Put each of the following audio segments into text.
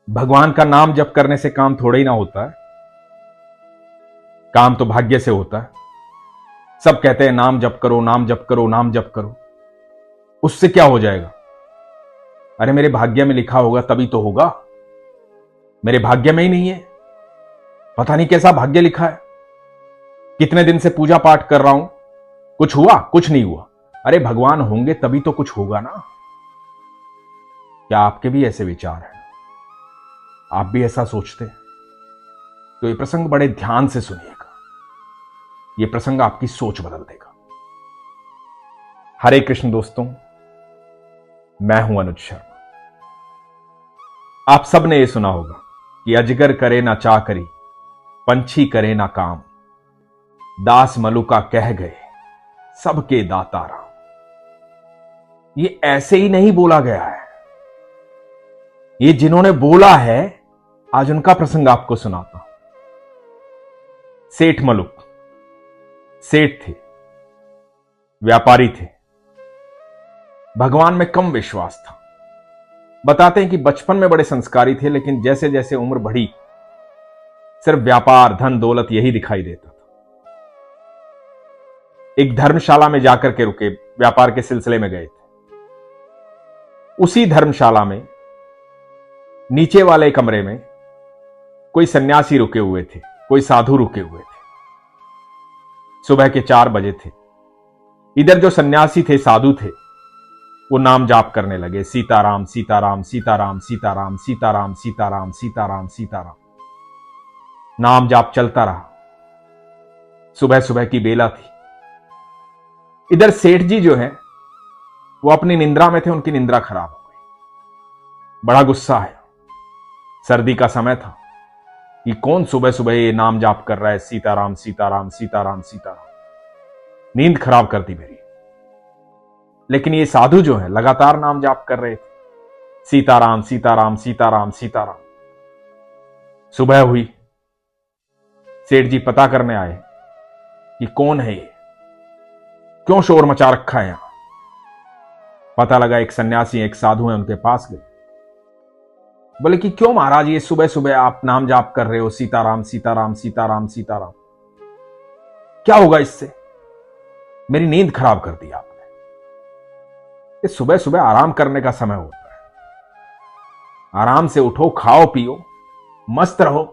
भगवान का नाम जप करने से काम थोड़ा ही ना होता है। काम तो भाग्य से होता है। सब कहते हैं नाम जप करो, नाम जप करो, नाम जप करो। उससे क्या हो जाएगा? अरे मेरे भाग्य में लिखा होगा तभी तो होगा। मेरे भाग्य में ही नहीं है। पता नहीं कैसा भाग्य लिखा है। कितने दिन से पूजा पाठ कर रहा हूं, कुछ हुआ? कुछ नहीं हुआ। अरे भगवान होंगे तभी तो कुछ होगा ना। क्या आपके भी ऐसे विचार हैं? आप भी ऐसा सोचते हैं? तो ये प्रसंग बड़े ध्यान से सुनिएगा। ये प्रसंग आपकी सोच बदल देगा। हरे कृष्ण दोस्तों, मैं हूं अनुज शर्मा। आप सब ने यह सुना होगा कि अजगर करे ना चाकरी, पंछी करे ना काम, दास मलुका कह गए सबके दाता राम। ये ऐसे ही नहीं बोला गया है। ये जिन्होंने बोला है, आज उनका प्रसंग आपको सुनाता हूं। सेठ मलुक सेठ थे, व्यापारी थे। भगवान में कम विश्वास था। बताते हैं कि बचपन में बड़े संस्कारी थे, लेकिन जैसे जैसे उम्र बढ़ी सिर्फ व्यापार, धन, दौलत यही दिखाई देता था। एक धर्मशाला में जाकर के रुके, व्यापार के सिलसिले में गए थे। उसी धर्मशाला में नीचे वाले कमरे में कोई सन्यासी रुके हुए थे, कोई साधु रुके हुए थे। सुबह के 4 बजे थे। इधर जो सन्यासी थे, साधु थे, वो नाम जाप करने लगे, सीताराम सीताराम सीताराम सीताराम सीताराम सीताराम सीताराम सीताराम। नाम जाप चलता रहा। सुबह सुबह की बेला थी। इधर सेठ जी जो है वो अपनी निंद्रा में थे, उनकी निंद्रा खराब हो गई। बड़ा गुस्सा है। सर्दी का समय था कि कौन सुबह सुबह ये नाम जाप कर रहा है, सीताराम सीताराम सीताराम सीताराम। नींद खराब कर दी मेरी। लेकिन ये साधु जो है लगातार नाम जाप कर रहे थे, सीताराम सीताराम सीताराम सीताराम। सुबह हुई। सेठ जी पता करने आए कि कौन है ये, क्यों शोर मचा रखा है यहां। पता लगा एक सन्यासी, एक साधु है, उनके पास गए। बोले कि क्यों महाराज ये सुबह सुबह आप नाम जाप कर रहे हो, सीताराम सीताराम सीताराम सीताराम, क्या होगा इससे? मेरी नींद खराब कर दी आपने। ये सुबह सुबह आराम करने का समय होता है। आराम से उठो, खाओ पियो, मस्त रहो।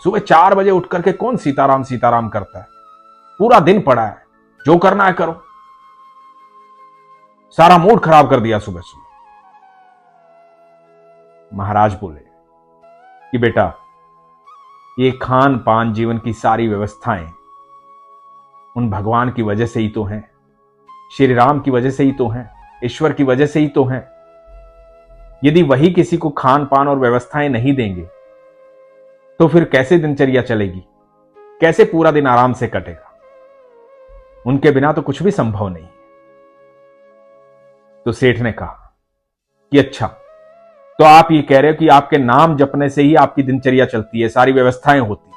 सुबह 4 बजे उठ करके कौन सीताराम सीताराम करता है? पूरा दिन पड़ा है, जो करना है करो। सारा मूड खराब कर दिया सुबह सुबह। महाराज बोले कि बेटा, ये खान पान, जीवन की सारी व्यवस्थाएं उन भगवान की वजह से ही तो हैं, श्री राम की वजह से ही तो हैं, ईश्वर की वजह से ही तो हैं। यदि वही किसी को खान पान और व्यवस्थाएं नहीं देंगे तो फिर कैसे दिनचर्या चलेगी? कैसे पूरा दिन आराम से कटेगा? उनके बिना तो कुछ भी संभव नहीं है। तो सेठ ने कहा कि अच्छा, तो आप ये कह रहे हो कि आपके नाम जपने से ही आपकी दिनचर्या चलती है, सारी व्यवस्थाएं होती है।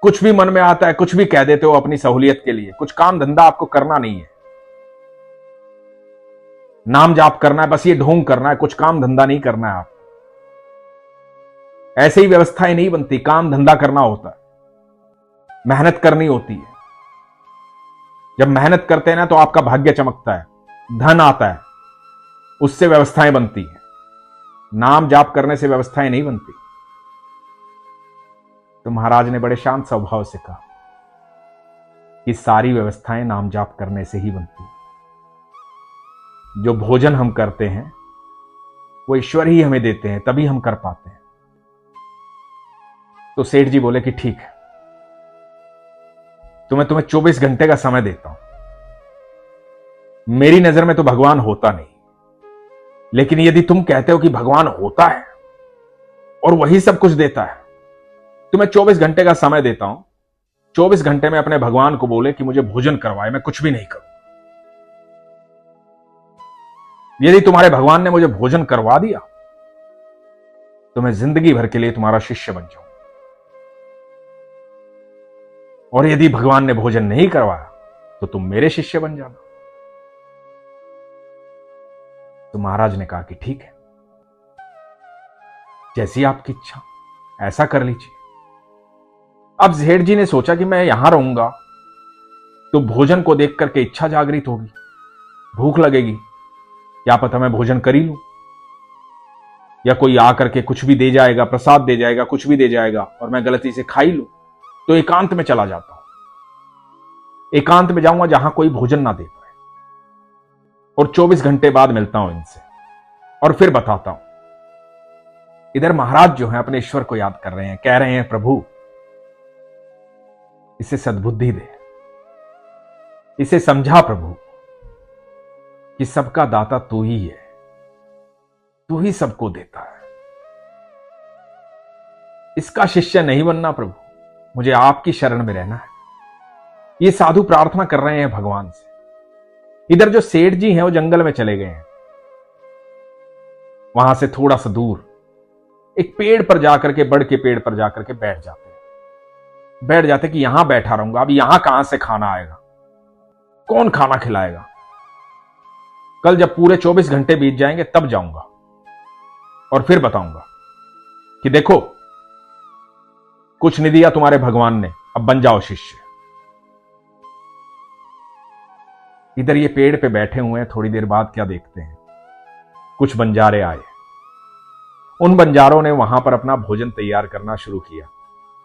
कुछ भी मन में आता है, कुछ भी कह देते हो अपनी सहूलियत के लिए। कुछ काम धंधा आपको करना नहीं है। नाम जाप करना है, बस ये ढोंग करना है, कुछ काम धंधा नहीं करना है। आप ऐसे ही व्यवस्थाएं नहीं बनती, काम धंधा करना होता है, मेहनत करनी होती है। जब मेहनत करते हैं ना तो आपका भाग्य चमकता है, धन आता है, उससे व्यवस्थाएं बनती हैं। नाम जाप करने से व्यवस्थाएं नहीं बनती। तो महाराज ने बड़े शांत स्वभाव से कहा कि सारी व्यवस्थाएं नाम जाप करने से ही बनती हैं। जो भोजन हम करते हैं वो ईश्वर ही हमें देते हैं, तभी हम कर पाते हैं। तो सेठ जी बोले कि ठीक है, तो मैं तुम्हें 24 घंटे का समय देता हूं। मेरी नजर में तो भगवान होता नहीं, लेकिन यदि तुम कहते हो कि भगवान होता है और वही सब कुछ देता है, तो मैं 24 घंटे का समय देता हूं। 24 घंटे में अपने भगवान को बोले कि मुझे भोजन करवाए, मैं कुछ भी नहीं करूं। यदि तुम्हारे भगवान ने मुझे भोजन करवा दिया तो मैं जिंदगी भर के लिए तुम्हारा शिष्य बन जाऊं, और यदि भगवान ने भोजन नहीं करवाया तो तुम मेरे शिष्य बन जाना। तो महाराज ने कहा कि ठीक है, जैसी आपकी इच्छा, ऐसा कर लीजिए। अब सेठ जी ने सोचा कि मैं यहां रहूंगा तो भोजन को देख करके इच्छा जागृत होगी, भूख लगेगी, क्या पता मैं भोजन कर ही लूं, या कोई आकर के कुछ भी दे जाएगा, प्रसाद दे जाएगा, कुछ भी दे जाएगा और मैं गलती से खा ही लूं। तो एकांत में चला जाता हूं, एकांत में जाऊंगा जहां कोई भोजन ना दे पाए, और 24 घंटे बाद मिलता हूं इनसे और फिर बताता हूं। इधर महाराज जो है अपने ईश्वर को याद कर रहे हैं, कह रहे हैं प्रभु इसे सद्बुद्धि दे, इसे समझा प्रभु कि सबका दाता तू ही है, तू ही सबको देता है। इसका शिष्य नहीं बनना प्रभु, मुझे आपकी शरण में रहना है। ये साधु प्रार्थना कर रहे हैं भगवान से। इधर जो सेठ जी हैं वो जंगल में चले गए हैं। वहां से थोड़ा सा दूर एक पेड़ पर जाकर के, बड़ के पेड़ पर जाकर के बैठ जाते कि यहां बैठा रहूंगा। अब यहां कहां से खाना आएगा, कौन खाना खिलाएगा? कल जब पूरे 24 घंटे बीत जाएंगे तब जाऊंगा और फिर बताऊंगा कि देखो कुछ नहीं दिया तुम्हारे भगवान ने, अब बन जाओ शिष्य। इधर ये पेड़ पे बैठे हुए हैं। थोड़ी देर बाद क्या देखते हैं, कुछ बंजारे आए। उन बंजारों ने वहां पर अपना भोजन तैयार करना शुरू किया।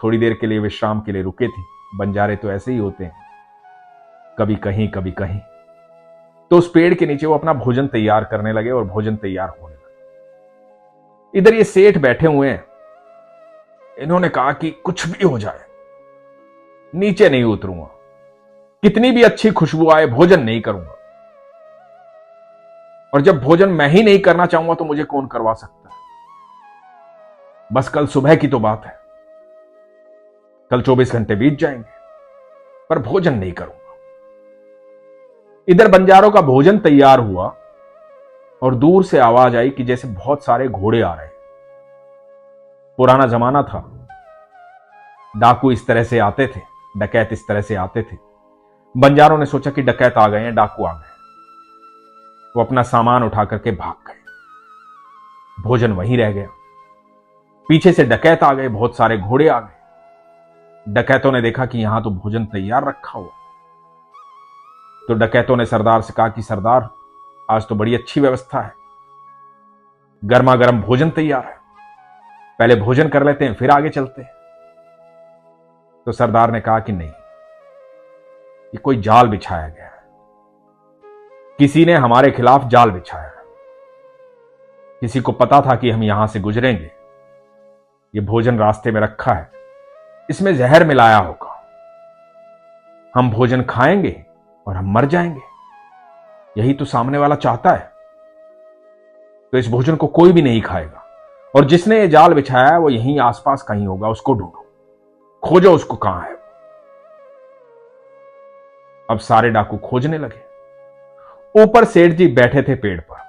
थोड़ी देर के लिए विश्राम के लिए रुके थे। बंजारे तो ऐसे ही होते हैं, कभी कहीं कभी कहीं। तो उस पेड़ के नीचे वो अपना भोजन तैयार करने लगे और भोजन तैयार होने लगा। इधर ये सेठ बैठे हुए हैं। इन्होंने कहा कि कुछ भी हो जाए नीचे नहीं उतरूंगा, कितनी भी अच्छी खुशबू आए भोजन नहीं करूंगा, और जब भोजन मैं ही नहीं करना चाहूंगा तो मुझे कौन करवा सकता है? बस कल सुबह की तो बात है, कल 24 घंटे बीत जाएंगे पर भोजन नहीं करूंगा। इधर बंजारों का भोजन तैयार हुआ और दूर से आवाज आई कि जैसे बहुत सारे घोड़े आ रहे हैं। पुराना जमाना था, डाकू इस तरह से आते थे, डकैत इस तरह से आते थे। बंजारों ने सोचा कि डकैत आ गए हैं, डाकू आ गए। वो अपना सामान उठा करके भाग गए। भोजन वहीं रह गया। पीछे से डकैत आ गए, बहुत सारे घोड़े आ गए। डकैतों ने देखा कि यहां तो भोजन तैयार रखा हुआ। तो डकैतों ने सरदार से कहा कि सरदार आज तो बड़ी अच्छी व्यवस्था है, गर्मा गर्म भोजन तैयार है, पहले भोजन कर लेते हैं फिर आगे चलते हैं। तो सरदार ने कहा कि नहीं, ये कोई जाल बिछाया गया है, किसी ने हमारे खिलाफ जाल बिछाया है। किसी को पता था कि हम यहां से गुजरेंगे, ये भोजन रास्ते में रखा है, इसमें जहर मिलाया होगा, हम भोजन खाएंगे और हम मर जाएंगे, यही तो सामने वाला चाहता है। तो इस भोजन को कोई भी नहीं खाएगा, और जिसने ये जाल बिछाया है वो यहीं आसपास कहीं होगा, उसको ढूंढो, खोजो उसको कहां है। अब सारे डाकू खोजने लगे। ऊपर सेठ जी बैठे थे पेड़ पर,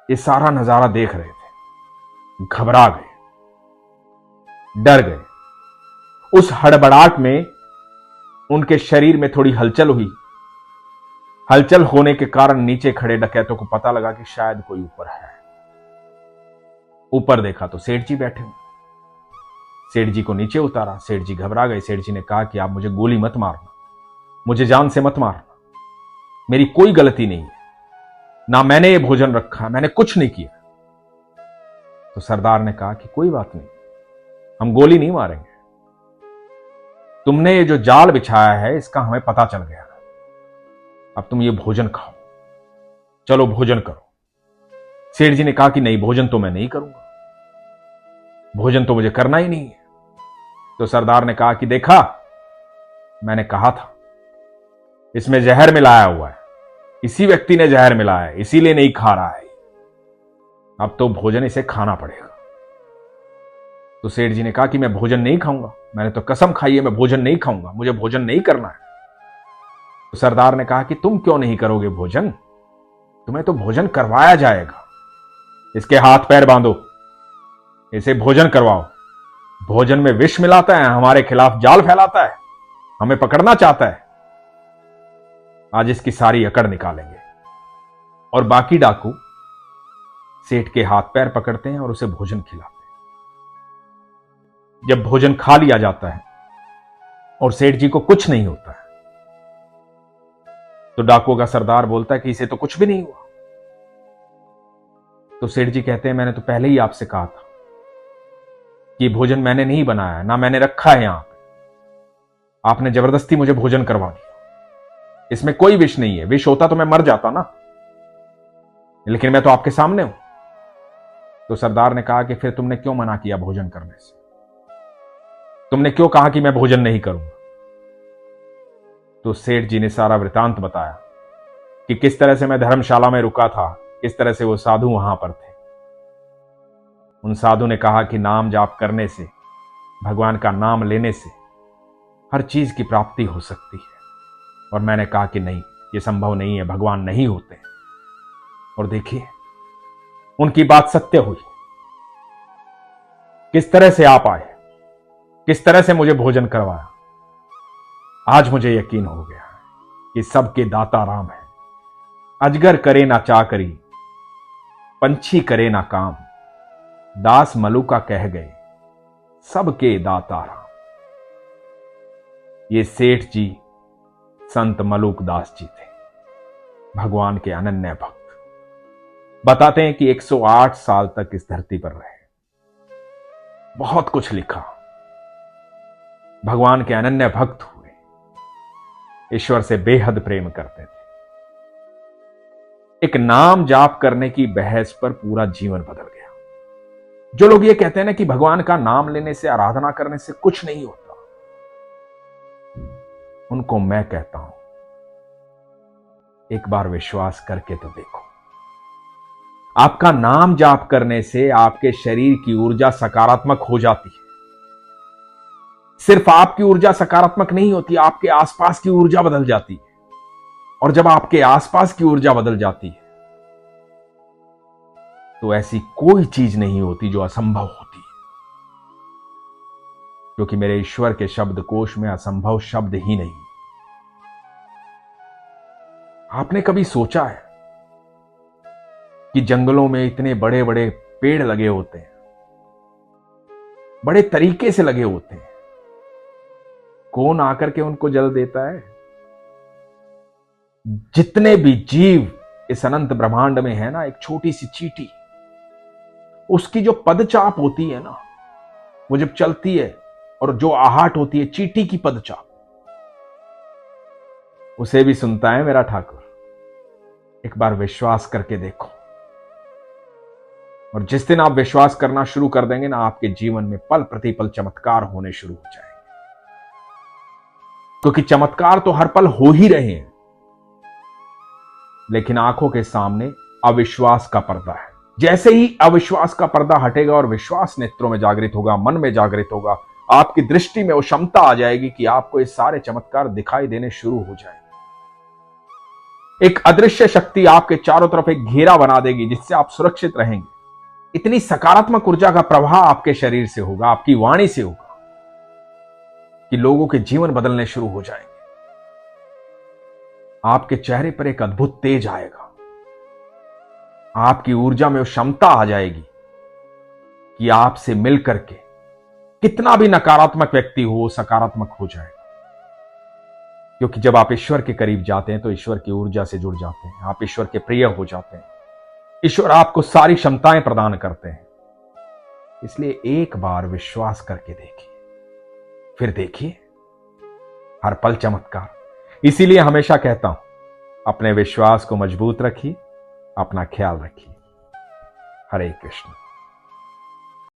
ये सारा नजारा देख रहे थे। घबरा गए, डर गए। उस हड़बड़ाहट में उनके शरीर में थोड़ी हलचल हुई। हलचल होने के कारण नीचे खड़े डकैतों को पता लगा कि शायद कोई ऊपर है। ऊपर देखा तो सेठ जी बैठे हुए। सेठ जी को नीचे उतारा। सेठ जी घबरा गए। सेठ जी ने कहा कि आप मुझे गोली मत मारना, मुझे जान से मत मारना, मेरी कोई गलती नहीं है, ना मैंने ये भोजन रखा, मैंने कुछ नहीं किया। तो सरदार ने कहा कि कोई बात नहीं, हम गोली नहीं मारेंगे, तुमने ये जो जाल बिछाया है इसका हमें पता चल गया, अब तुम ये भोजन खाओ, चलो भोजन करो। सेठ जी ने कहा कि नहीं, भोजन तो मैं नहीं करूंगा, भोजन तो मुझे करना ही नहीं है। तो सरदार ने कहा कि देखा, मैंने कहा था इसमें जहर मिलाया हुआ है, इसी व्यक्ति ने जहर मिलाया है, इसीलिए नहीं खा रहा है, अब तो भोजन इसे खाना पड़ेगा। तो सेठ जी ने कहा कि मैं भोजन नहीं खाऊंगा, मैंने तो कसम खाई है मैं भोजन नहीं खाऊंगा, मुझे भोजन नहीं करना है। तो सरदार ने कहा कि तुम क्यों नहीं करोगे भोजन, तुम्हें तो भोजन करवाया जाएगा, इसके हाथ पैर बांधो, इसे भोजन करवाओ। भोजन में विष मिलाता है, हमारे खिलाफ जाल फैलाता है, हमें पकड़ना चाहता है, आज इसकी सारी अकड़ निकालेंगे। और बाकी डाकू सेठ के हाथ पैर पकड़ते हैं और उसे भोजन खिलाते हैं। जब भोजन खा लिया जाता है और सेठ जी को कुछ नहीं होता है, तो डाकुओं का सरदार बोलता है कि इसे तो कुछ भी नहीं हुआ। तो सेठ जी कहते हैं मैंने तो पहले ही आपसे कहा था कि भोजन मैंने नहीं बनाया, ना मैंने रखा है यहां पे, आपने जबरदस्ती मुझे भोजन करवा दिया। इसमें कोई विष नहीं है, विष होता तो मैं मर जाता ना, लेकिन मैं तो आपके सामने हूं। तो सरदार ने कहा कि फिर तुमने क्यों मना किया भोजन करने से, तुमने क्यों कहा कि मैं भोजन नहीं करूंगा। तो सेठ जी ने सारा वृतांत बताया कि किस तरह से मैं धर्मशाला में रुका था, किस तरह से वो साधु वहां पर थे। उन साधु ने कहा कि नाम जाप करने से, भगवान का नाम लेने से हर चीज की प्राप्ति हो सकती है। और मैंने कहा कि नहीं, ये संभव नहीं है, भगवान नहीं होते। और देखिए उनकी बात सत्य हुई। किस तरह से आप आए, किस तरह से मुझे भोजन करवाया। आज मुझे यकीन हो गया कि सबके दाता राम है। अजगर करे ना चाकरी, पंछी करे ना काम, दास मलुका कह गए सबके दाता राम। ये सेठ जी संत मलुक दास जी थे, भगवान के अनन्य भक्त। बताते हैं कि 108 साल तक इस धरती पर रहे, बहुत कुछ लिखा, भगवान के अनन्य भक्त हुए, ईश्वर से बेहद प्रेम करते थे। एक नाम जाप करने की बहस पर पूरा जीवन बदल गया। जो लोग ये कहते हैं ना कि भगवान का नाम लेने से, आराधना करने से कुछ नहीं होता, उनको मैं कहता हूं एक बार विश्वास करके तो देखो। आपका नाम जाप करने से आपके शरीर की ऊर्जा सकारात्मक हो जाती है। सिर्फ आपकी ऊर्जा सकारात्मक नहीं होती, आपके आसपास की ऊर्जा बदल जाती है। और जब आपके आसपास की ऊर्जा बदल जाती है तो ऐसी कोई चीज नहीं होती जो असंभव होती है, क्योंकि मेरे ईश्वर के शब्द कोश में असंभव शब्द ही नहीं। आपने कभी सोचा है कि जंगलों में इतने बड़े बड़े पेड़ लगे होते हैं, बड़े तरीके से लगे होते हैं, कौन आकर के उनको जल देता है? जितने भी जीव इस अनंत ब्रह्मांड में है ना, एक छोटी सी चींटी, उसकी जो पदचाप होती है ना, वो जब चलती है और जो आहट होती है चींटी की पदचाप, उसे भी सुनता है मेरा ठाकुर। एक बार विश्वास करके देखो, और जिस दिन आप विश्वास करना शुरू कर देंगे ना, आपके जीवन में पल प्रतिपल चमत्कार होने शुरू हो जाएंगे। क्योंकि चमत्कार तो हर पल हो ही रहे हैं, लेकिन आंखों के सामने अविश्वास का पर्दा है। जैसे ही अविश्वास का पर्दा हटेगा और विश्वास नेत्रों में जागृत होगा, मन में जागृत होगा, आपकी दृष्टि में वो क्षमता आ जाएगी कि आपको ये सारे चमत्कार दिखाई देने शुरू हो जाएंगे। एक अदृश्य शक्ति आपके चारों तरफ एक घेरा बना देगी, जिससे आप सुरक्षित रहेंगे। इतनी सकारात्मक ऊर्जा का प्रवाह आपके शरीर से होगा, आपकी वाणी से होगा, कि लोगों के जीवन बदलने शुरू हो जाएंगे। आपके चेहरे पर एक अद्भुत तेज आएगा, आपकी ऊर्जा में वो क्षमता आ जाएगी कि आपसे मिलकर के कितना भी नकारात्मक व्यक्ति हो, सकारात्मक हो जाएगा। क्योंकि जब आप ईश्वर के करीब जाते हैं तो ईश्वर की ऊर्जा से जुड़ जाते हैं, आप ईश्वर के प्रिय हो जाते हैं। ईश्वर आपको सारी क्षमताएं प्रदान करते हैं। इसलिए एक बार विश्वास करके देखिए, फिर देखिए हर पल चमत्कार। इसीलिए हमेशा कहता हूं, अपने विश्वास को मजबूत रखिए, अपना ख्याल रखिए। हरे कृष्ण।